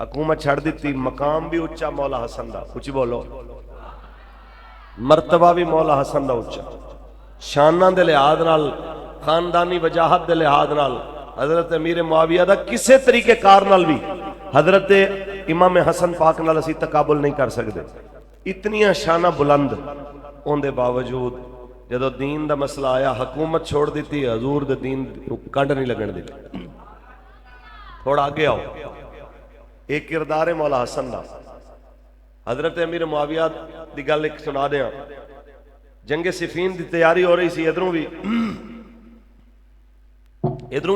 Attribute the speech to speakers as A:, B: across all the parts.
A: حکومت چھڑ دیتی، مقام بھی اچا مولا حسن دا، اچھی بولو، مرتبہ بھی مولا حسن دا اچا، شانہ دے لحاظ نال، خاندانی وجاہت دے لحاظ نال حضرت امیر معاویہ دا کسے طریقے کار نال بھی حضرت امام حسن پاک نال اسی تقابل نہیں کر سکتے. اتنیاں شانہ بلند ان دے باوجود جدو دین دا مسئلہ آیا حکومت چھوڑ دیتی، حضور دے دین کنڈ نہیں لگن دیتی. تھوڑا آگے آؤ، ایک کردار ہے مولا حسن دا. حضرت امیر معاویہ دی گل ایک سنا دیا. جنگ صفین دی تیاری ہو رہی سی، ادھروں بھی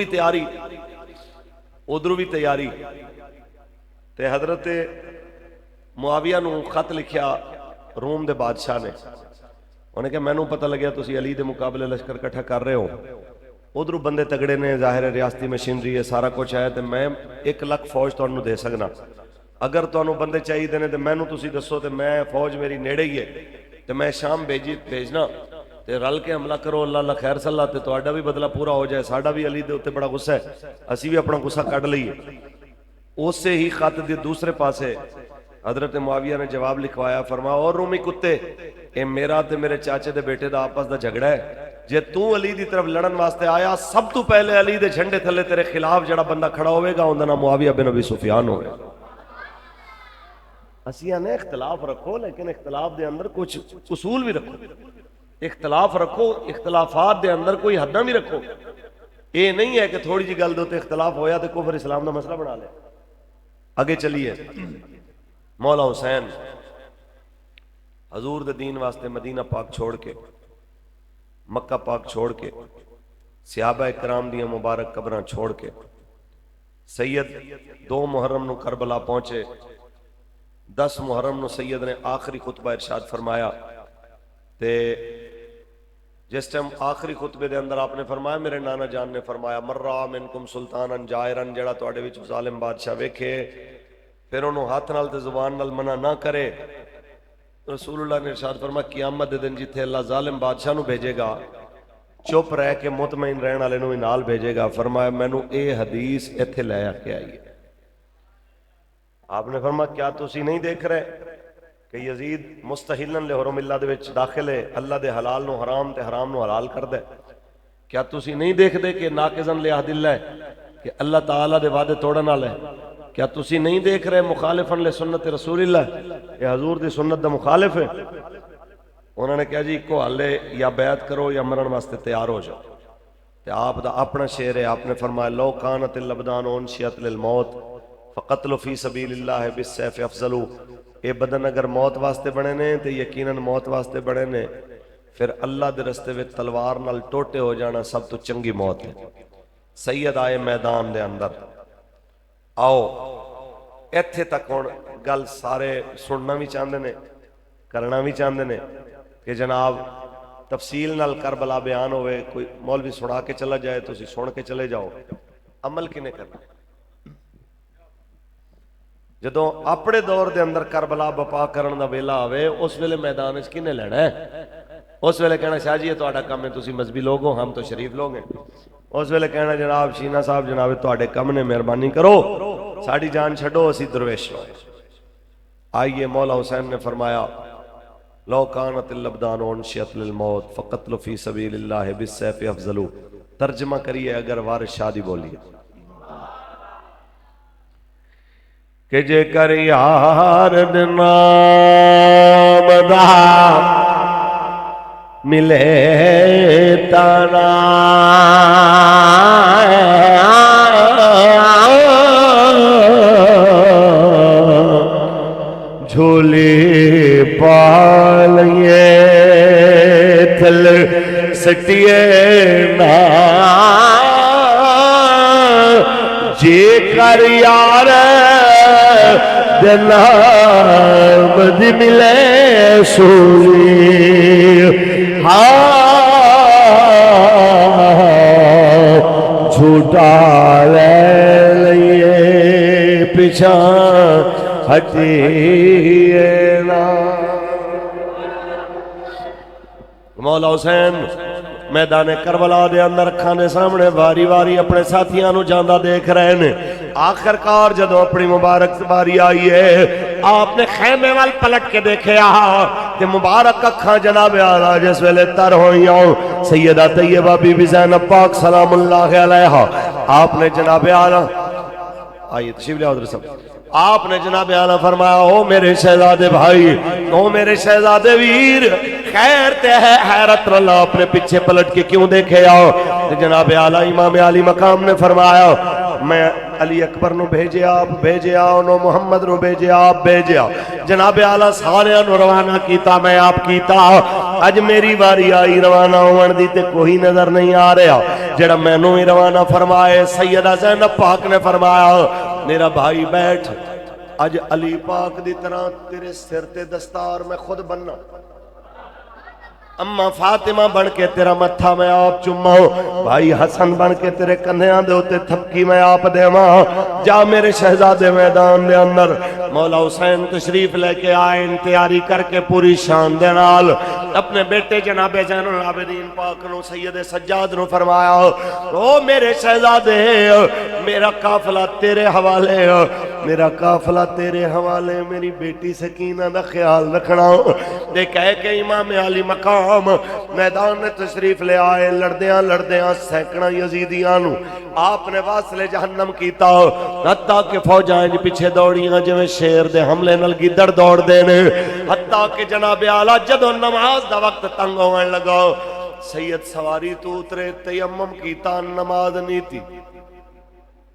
A: تیاری، ادھروں بھی تیاری. تے حضرت معاویہ نو خط لکھیا روم دے بادشاہ نے. انہیں کہ میں نو پتہ لگیا تسی علی دے مقابلے لشکر کٹھا کر رہے ہو، ادھروں بندے تگڑے نے، ظاہر ریاستی مشینری ہے، سارا کچھ ہے، تے میں 1 لاکھ فوج تو انہوں دے سکنا. اگر تو انہوں بندے چاہیے دینے تے میں نو تسی دسو تے میں فوج میری نیڑے ہی ہے تے میں شام بھیجنا تے رل کے حملہ کرو، اللہ اللہ خیر صلاح، تے تو آڈا بھی بدلہ پورا ہو جائے. ساڈا بھی علی دے ہوتے بڑا غصہ ہے، اسی بھی اپنا غصہ کٹ لئیے. اس سے ہی خط دے دوسرے پاسے حضرت معاویہ نے جواب لکھوایا، فرمایا اور رومی کتے، اے میرا تے میرے چاچے دے بیٹے دا آپس دا جھگڑا ہے. جے تو علی دی طرف لڑن واسطے آیا، سب تو پہلے علی دے جھنڈے تھلے تیرے خلاف جڑا بندہ کھڑا ہوئے گا اندھا نام معاویہ بن ابی سفیان ہوئے. اسیاں نے اختلاف رکھو، لیکن اختلاف دے اندر کچھ اصول بھی رکھو. اختلاف رکھو، اختلافات دے اندر کوئی حداں بھی رکھو. یہ نہیں ہے کہ تھوڑی جی گل دوتے اختلاف ہویا تو کفر اسلام دا مسئلہ بنا لے. آگے چلیے. مولا حسین حضور دے دین واسطے مدینہ پاک چھوڑ کے، مکہ پاک چھوڑ کے، صحابہ اکرام دیاں مبارک قبراں چھوڑ کے، سید 2 محرم نو کربلا پہنچے. 10 محرم نو سید نے آخری خطبہ ارشاد فرمایا. تے جس ٹائم آخری خطبے دے اندر آپ نے فرمایا، میرے نانا جان نے فرمایا، مرّا منکم سلطانن جائرن، جڑا تواڈے وچ ظالم بادشاہ ویکھے پھر انہوں ہاتھ نال تے زبان نال منع نہ کرے. رسول اللہ نے ارشاد فرمایا، قیامت دے دن جتھے اللہ ظالم بادشاہ نو بھیجے گا، چپ رہ کے مطمئن رہن والے نو بھی نال بھیجے گا. فرمایا مینوں اے حدیث ایتھے لے کے آئیے. آپ نے فرمایا کیا تسی نہیں دیکھ رہے کہ یزید مستحلن لحرم اللہ دے وچ داخل ہے، اللہ دے حلال نو حرام تے حرام نو حلال کر دے؟ کیا تسی نہیں دیکھ دے کہ ناقضن لعہد اللہ ہے، کہ اللہ تعالیٰ دے وعدے توڑن والا ہے؟ کیا تسی نہیں دیکھ رہے مخالفن لسنت رسول اللہ، یہ حضور دی سنت دا مخالف ہے؟ انہوں نے کہا جی کو حلے یا بیعت کرو یا مرن واسطے تیار ہو جاؤ. تے آپ دا اپنا شعر ہے، آپ نے فرمایا لو کانت الابدان انشئت للموت فقتل فی سبیل اللہ بالسیف افضل. اے بدن اگر موت واسطے بڑے نے تے یقیناً موت واسطے بڑے نے، پھر اللہ دے رستے وچ تلوار نال ٹوٹے ہو جانا سب تو چنگی موت ہے. سید آئے میدان دے اندر. آؤ ایتھے تک ہون گل سارے سننا بھی چاہندے نے، کرنا بھی چاہندے نے کہ جناب تفصیل نال کربلا بیان ہوئے، کوئی مولوی سنا کے چلا جائے تو اسی سن کے چلے جاؤ. عمل کنے کرنا؟ جدوں اپنے دور دے اندر کربلا بپا کرن دا ویلا آوے، اس ویلے میدان وچ کنے لینا ہے؟ اس ویلے کہنا شاہ جی یہ تہاڈا کم ہے، تسی مذہبی لوگ ہو، ہم تو شریف لوگ ہیں. اس ویلے کہنا جناب شینا صاحب جناب تہاڈے کم نے، مہربانی کرو ساڈی جان چھڈو، اسی درویش لو. آئیے مولا حسین نے فرمایا لو کانت الابدان انشئت للموت فقتل فی سبیل اللہ بالسیف افضل. ترجمہ کریے اگر وارث شادی بولیے کہ جے کر یار نام دا ملے تانا جھولی پالیے تھل سٹیے نا جے کر یار نام دی ملے سوری جھوٹا لے لئیے پیچھا ہٹیے نا. مولا حسین میدان کربلا دے اندر کھانے سامنے واری واری اپنے ساتھیاں نو جاندہ دیکھ رہے نے. آخر کار جدو اپنی مبارک باری آئی ہے آپ نے خیمے وال پلٹ کے دیکھے تے مبارک اکھاں جناب آلہ جس ویلے تر ہوئیاں سیدہ طیبہ بی بی زینب پاک سلام اللہ علیہا آپ نے جناب آلہ آئیے تشریف لے حضرت صاحب آپ نے جناب آلہ فرمایا او میرے شہزادے بھائی او میرے شہزادے ویر خیر تے ہے حیرت اللہ اپنے پیچھے پلٹ کے کیوں دیکھے آؤ جناب آلہ امام علی مقام نے فرمایا میں علی اکبر نو بھیجے آپ نو محمد نو بھیجے آپ بھیجے جناب آلہ سارے نو روانہ کیتا میں آپ کیتا اج میری باری آئی روانہ ہونے دی تے کوئی نظر نہیں آ رہا جڑا میں نو ہی روانہ فرمائے سیدہ زینب پاک نے فرمایا میرا بھائی بیٹھ اج علی پاک دی طرح تیرے سر تے دستار میں خود بننا اماں فاطمہ بن کے تیرا متھا میں آپ چماؤں بھائی حسن بن کے تیرے کندھیاں دے ہوتے تھپکی میں آپ دے ماں جا میرے شہزادے میدان دے اندر مولا حسین تشریف لے کے آئے تیاری کر کے پوری شان دے نال اپنے بیٹے جناب زین العابدین پاک نو سید سجاد نو فرمایا او میرے شہزادے میرا قافلہ تیرے حوالے میرا قافلہ تیرے حوالے میری بیٹی سکینہ دا خیال رکھنا دے کہہ کے امام علی مقام میدان میں تشریف لے آئے لڑدیاں سینکڑا یزیدیاں نو آپ نے واصل جہنم کیتا حتیٰ کہ فوجائیں پیچھے دوڑیاں جو شیر دے حملے نل گدڑ دوڑ دینے حتیٰ کہ جناب اعلیٰ جدو نماز دا وقت تنگ ہونے لگا سید سواری تو اترے تیمم کیتا نماز نیتی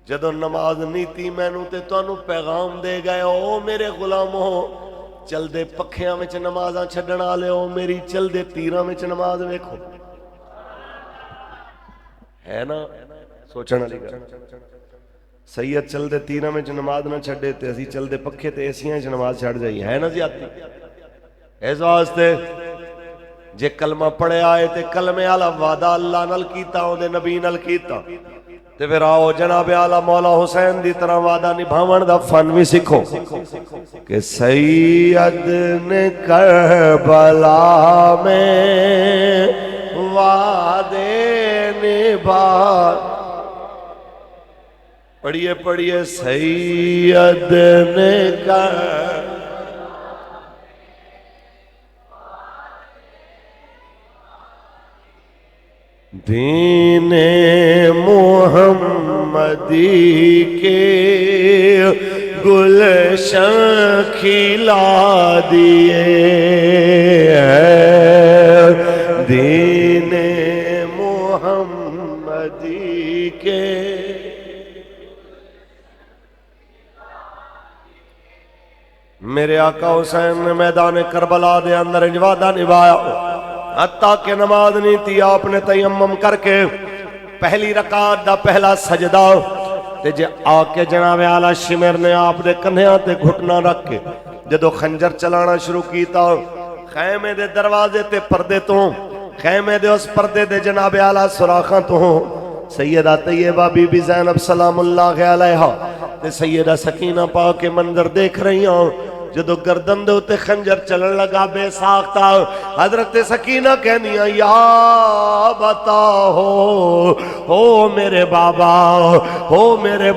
A: جدو نماز نیتی میں نو تے تو انو پیغام دے گئے او میرے غلاموں چل دے پکھیاں میں نمازاں چھڑنا لے او میری چل دے تیرہ میں نماز ویکھو ہے نا سوچنا لگا سید چل دے تیرہ میں نماز نہ چھڑے تے اسی چل دے پکھے تے ایسیاں نماز چھڑ جائی ہے نا زیادتی ایس واسطے جے کلمہ پڑھے آئے تے کلمہ آلہ وعدہ اللہ نل کیتا ہوں دے نبی نل کیتا تے پھر آؤ جناب اعلیٰ مولا حسین دی طرح وعدہ نبھاون دا فن بھی سکھو کہ سید نے کربلا میں وعدے نبھا پڑھئے سید نے دین محمدی کے گلشن کھلا دیے دین محمدی کے میرے آقا حسین نے میدان کربلا دے اندر وعدہ نبھایا حتیٰ کہ نماز نہیں تھی آپ نے تیمم کر کے پہلی رکعت دا پہلا سجدہ تے جے آکے جناب اعلیٰ شمر نے آپ دے کندھیاں تے گھٹنا رکھ کے جدو خنجر چلانا شروع کیتا خیمے دے دروازے تے پردے تو خیمے دے اس پردے دے جناب اعلیٰ سراخاں تو سیدہ طیبہ بی بی زینب سلام اللہ علیہا تے سیدہ سکینہ پاک کے منظر دیکھ رہی ہوں جدو گردن دے ہوتے خنجر چلن لگا بے ساختہ حضرت سکینہ کہنیاں یا بتا ہو میرے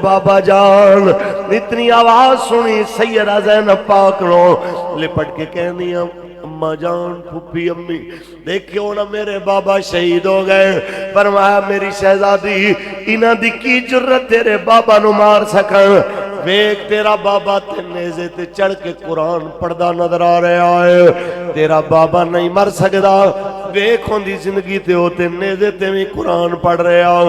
A: بابا جان اتنی آواز سنی سیدہ زینب پاک نو لپٹ کے کہنیاں اماں جان پھپھی امی دیکھو نا میرے بابا شہید ہو گئے فرمایا میری شہزادی انہاں دی کی جرت تیرے بابا نو مار سکن ویک تیرا بابا تے نیزے تے چڑھ کے قرآن پڑھدا نظر آ رہا ہے تیرا بابا نہیں مر سکدا ویک ہوندی زندگی تے ہوتے نیزے تے بھی قرآن پڑھ رہا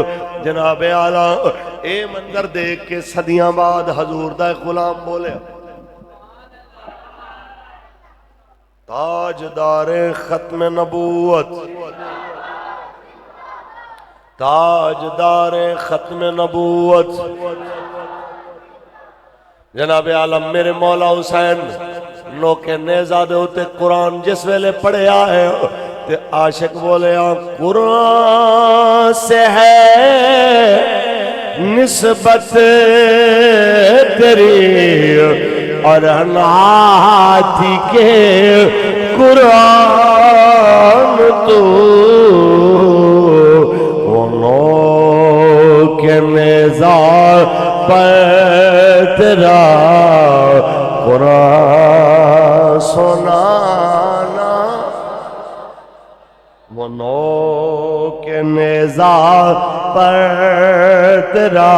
A: جناب اعلیٰ اے منظر دیکھ کے صدیاں بعد حضور دا غلام بولے تاجدار ختم نبوت تاجدار ختم نبوت جناب عالم میرے مولا حسین نو کے نیزہ دے ہوتے قرآن جس ویلے پڑھے آئے تے عاشق بولے قرآن سے ہے نسبت تیری اور ہاتھی کے قرآن تو انہوں کے نیزہ پر تیرا قرآن سنانا، وہ نو کے نیزہ پر تیرا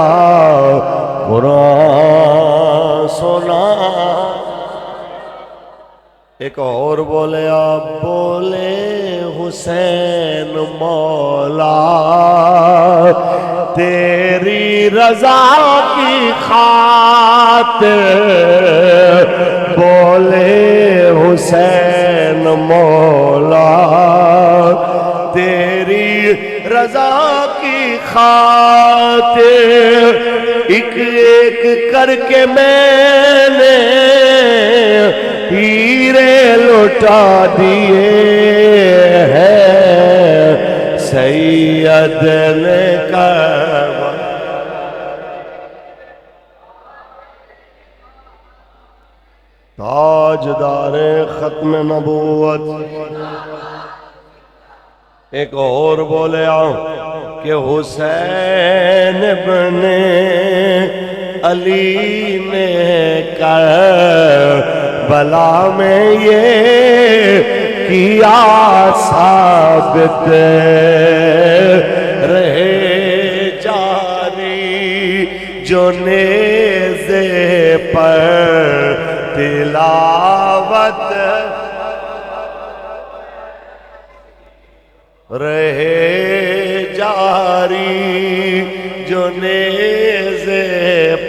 A: قرآن سنانا۔ ایک اور بولے آپ بولے حسین مولا تیری رضا کی خاطر، بولے حسین مولا تیری رضا کی خاطر، ایک ایک کر کے میں نے ہیرے لوٹا دیے ہیں سید نے کربلا۔ تاجدار ختم نبوت ایک اور بولے آؤں کہ حسین ابن علی نے کربلا میں یہ کیا ثابت رہے جاری جو نیزے پر تلاوت رہے جاری، جو نیزے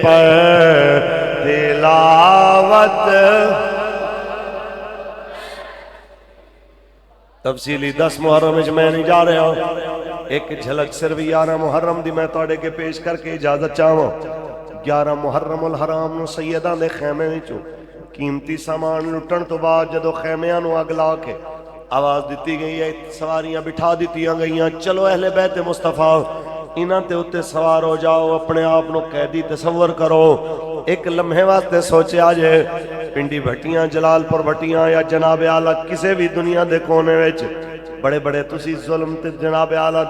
A: پر تلاوت۔ تفصیلی 10 محرم میں نہیں جا رہا ہوں، ایک جھلک صرف 11 محرم دی میں توڑے کے پیش کر کے اجازت چاہوں۔ 11 محرم الحرام نو سیدہ دے خیمے وچوں قیمتی سامان لٹن تو بعد جدو خیمیاں نو اگلا کے آواز دیتی گئی ہے، سواریاں بٹھا دیتیاں گئیاں، چلو اہل بیت مصطفیٰ انہاں تے اتے سوار ہو جاؤ، اپنے آپ نو قیدی تصور کرو۔ ایک لمحے واسطے سوچے آجے پنڈی بھٹیاں، جلال پور بھٹیاں یا جناب اعلیٰ کسے بھی دنیا دے کونے وچ بڑے بڑے تسی ظلم تے جناب اعلیٰ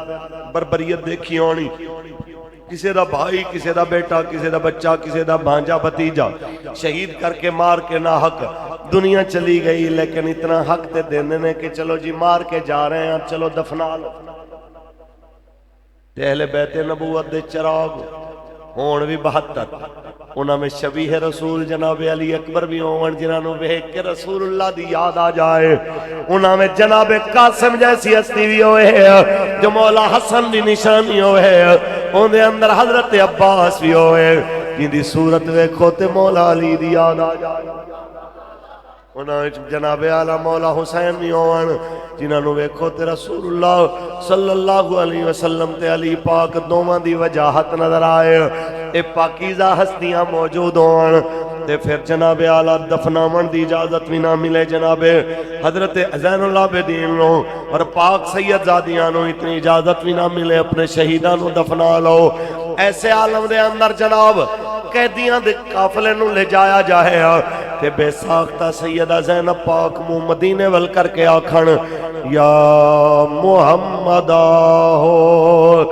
A: بربریت دیکھی ہونی، کسے دا بھائی، کسے دا بیٹا، کسے دا بچہ، کسے دا بھانجا بھتیجا شہید کر کے مار کے نہ حق دنیا چلی گئی، لیکن اتنا حق تے دینے نے کہ چلو جی مار کے جا رہے ہیں، چلو دفنا لو۔ اہل بیت نبوت دے چراغ ہون بھی 72، انہاں میں شبیہ رسول جناب علی اکبر بھی ہون جنہاں نو دیکھ کے رسول اللہ دی یاد آ جائے، انہاں میں جناب قاسم جیسی ہستی بھی ہوئے جو مولا حسن دی نشانی ہوئے، ان دے اندر حضرت عباس بھی ہوئے جن دی صورت ویکھو تے مولا علی دی یاد آ جائے، انہاں جناب اعلیٰ مولا حسین بھی ہون جنہاں نو ویکھو تے رسول اللہ صلی اللہ علیہ وسلم تے علی پاک دوواں دی وجاہت نظر آئے، اے پاکیزہ ہستیاں موجود ہون تے پھر جناب اعلیٰ دفنامن دی اجازت بھی نہ ملے جناب حضرت زین العابدین نو اور پاک سید زادیاں نو اتنی اجازت بھی نہ ملے اپنے شہیدان نو دفنا لو، ایسے عالم دے اندر جناب قیدیاں دے قافلے نو لے جایا جائے تے بے ساختہ سیدہ زینب پاک منہ مدینے ول کر کے آکھن یا محمد آہو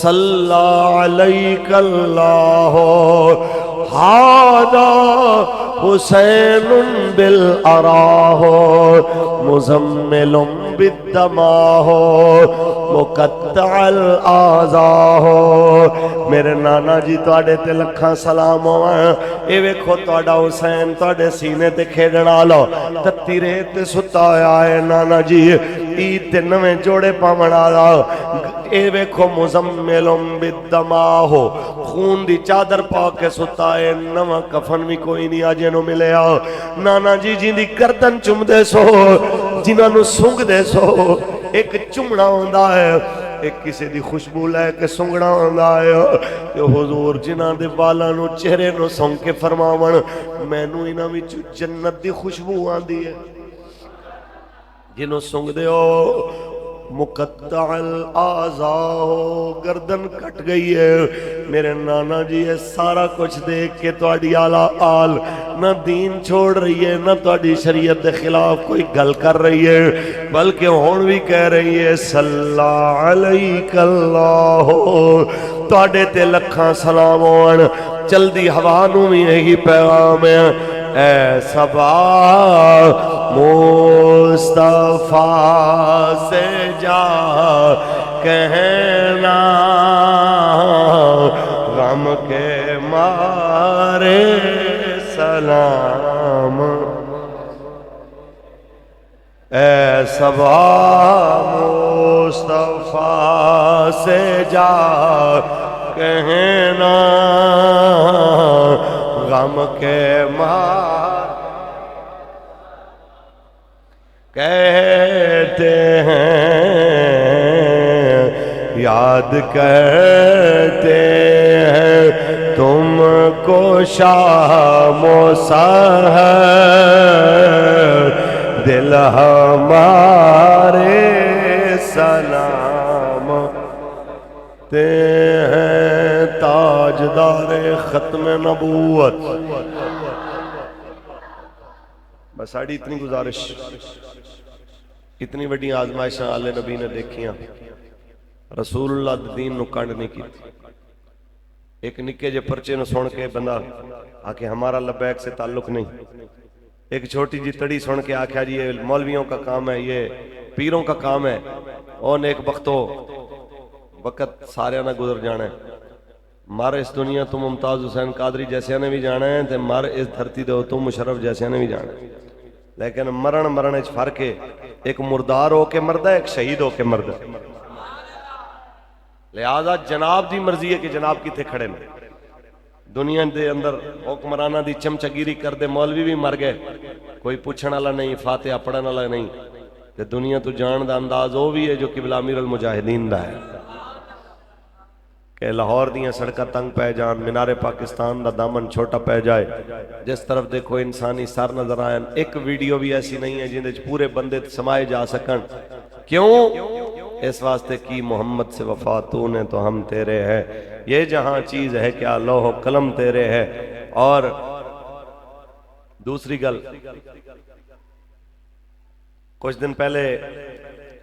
A: صلی علیک اللہ ہادا حسین بالاراہ مزمل بالدماہ مقطع الاعضاء۔ میرے نانا جی توڑے تے لکھاں سلام ہوئے، اے ویکھو توڑا حسین توڑے سینے تے کھیڑنا لو تتی ریت ستا آئے نانا جی عید تے نویں جوڑے پامنا لو، اے ویکھو مزملم بالدماہ خون دی چادر پاک کے ستا ہے، نوہ کفن بھی کوئی نہیں آجے نو ملے آؤ، نانا جی جن دی گردن چم دے سو جنہاں نو سنگ دے سو، ایک چمڑا ہوندہ ہے ایک کسی دی خوشبو لے کے سنگڑا ہوندہ ہے، کہ حضور جنہاں دے بالا نو چہرے نو سنگ کے فرماون میں نو انہاں میں جنت دی خوشبو آندی ہے، جنہوں سنگ دے ہو مقطع الاعضاء گردن کٹ گئی ہے۔ میرے نانا جی یہ سارا کچھ دیکھ کے تواڈی آلہ آل نہ دین چھوڑ رہی ہے، نہ تواڈی شریعت دے خلاف کوئی گل کر رہی ہے، بلکہ ہون بھی کہہ رہی ہے صلی علیک اللہ تواڈے تے لکھاں سلام ہون۔ چلدی ہوا نو بھی یہی پیغام ہے، اے صبا مصطفیٰ سے جا کہنا غم کے مارے سلام، اے صبا مصطفیٰ سے جا کہنا غم کے مار، کہتے ہیں یاد کرتے ہیں تم کو شام و سحر، دل ہمارے سلام تے ہیں تاجدار ختم نبوت۔ بس ساڑی اتنی گزارش، اتنی بڑی آزمائشاں آلے نبی نے دیکھیاں، رسول اللہ دین نو کنڈ نہیں کی۔ ایک نکے جے پرچے نو سن کے بندہ آکے ہمارا لبیک سے تعلق نہیں، ایک چھوٹی جی تڑی سن کے آکھا جی یہ مولویوں کا کام ہے، یہ پیروں کا کام ہے، اور نیک بختو وقت سارے نہ گزر جانا ہے، مر اس دنیا تو ممتاز حسین قادری جیسے نے بھی جانا ہے، تے مر اس دھرتی دے تو مشرف جیسے نے بھی جانا ہے، لیکن مرن اچ فرق ہے، ایک مردار ہو کے مرد ہے، ایک شہید ہو کے مرد ہے۔ لہذا جناب دی مرضی ہے کہ جناب کی تھے کھڑے میں، دنیا دے اندر حکمرانہ دی چمچگیری کر دے مولوی بھی مر گئے، کوئی پوچھن والا نہیں، فاتحہ پڑھن والا نہیں، تے دنیا تو جان دا انداز وہ بھی ہے جو قبلہ امیر المجاہدین دا ہے کہ لاہور دیاں سڑکاں تنگ پہ جان، مینار پاکستان دا دامن چھوٹا پہ جائے، جس طرف دیکھو انسانی سر نظر آئیں، ایک ویڈیو بھی ایسی نہیں ہے جن پورے بندے سمائے جا سکن، کیوں؟ اس واسطے کی محمد سے وفا تو نے تو ہم تیرے ہیں، یہ جہاں چیز ہے کیا لوح و قلم تیرے ہے۔ اور دوسری گل، کچھ دن پہلے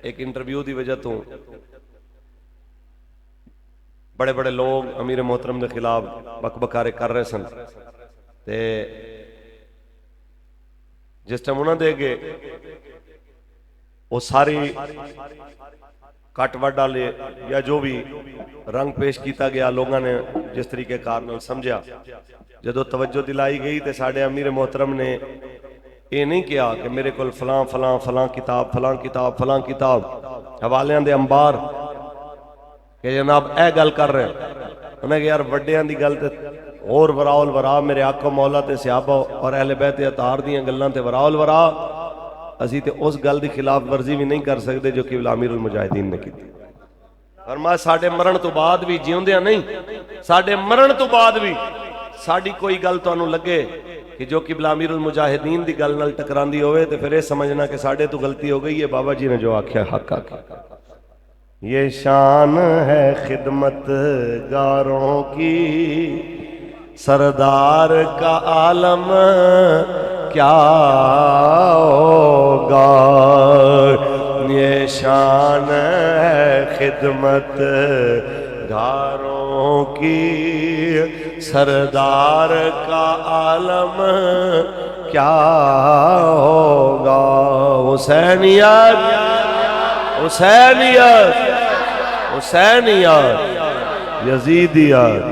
A: ایک انٹرویو دی وجہ تو بڑے بڑے لوگ امیر محترم کے خلاف بکبکارے کر رہے سن، تے جس ٹائم انہوں دے گے وہ ساری کٹ وڈ ڈالے یا جو بھی رنگ پیش کیتا گیا لوگاں نے جس طریقے کارنل سمجھا، جدو توجہ دلائی گئی تے ساڑھے امیر محترم نے یہ نہیں کیا کہ میرے کل فلاں فلاں فلاں کتاب فلاں کتاب فلاں کتاب حوالیاں دے انبار کہ جناب اے گل کر رہے ہیں، انہیں کہ یار وڈیاں دی گل تے اور وراء الورا میرے آقا مولا تے صحابہ اور اہل بیت اطہار دیاں گلاں تے وراء الورا، اسی تے اس گل دی خلاف ورزی بھی نہیں کر سکتے جو کہ امیر المجاہدین نے کی تھی۔ فرمایا ساڑھے مرن تو بعد بھی جیوندیاں نہیں، ساڑھے مرن تو بعد بھی ساڑھی کوئی گل تو انہوں لگے کہ جو کہ امیر المجاہدین دی گل نال ٹکران دی ہوئے تے پھر یہ سمجھنا کہ ساڑھے تو غلطی ہو گئی ہے، بابا جی نے جو آکھیا حق آکھیا۔ یہ شان ہے خدمت گاروں کی، سردار کا عالم کیا ہوگا، یہ شان ہے خدمت گاروں کی، سردار کا عالم کیا ہوگا۔ حسینیت حسینیت حسینیت یزیدیت،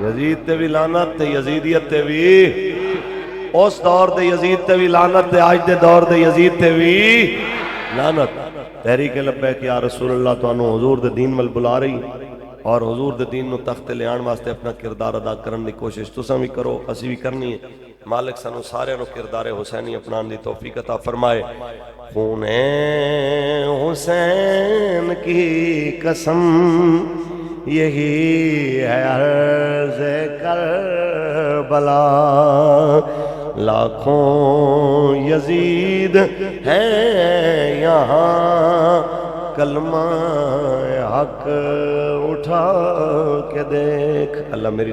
A: یزید تے بھی لعنت تے یزیدیت تے بھی، اس دور دے یزید تے بھی لعنت تے آج دے دور دے یزید تے بھی لعنت۔ تحریک لبیک یا رسول اللہ تو انہوں حضور دے دین مل بلا رہی، اور حضور دے دین نو تخت لے آن واسطے اپنا کردار ادا کرنے کی کوشش تساں بھی کرو، اسی بھی کرنی ہے۔ مالک سانو سارے نو کردار حسینی اپنان دی توفیق عطا فرمائے۔ خون حسین کی قسم یہی ہے عرض کربلا، لاکھوں یزید ہیں یہاں، کلمہ حق اٹھا کے دیکھ۔ اللہ میری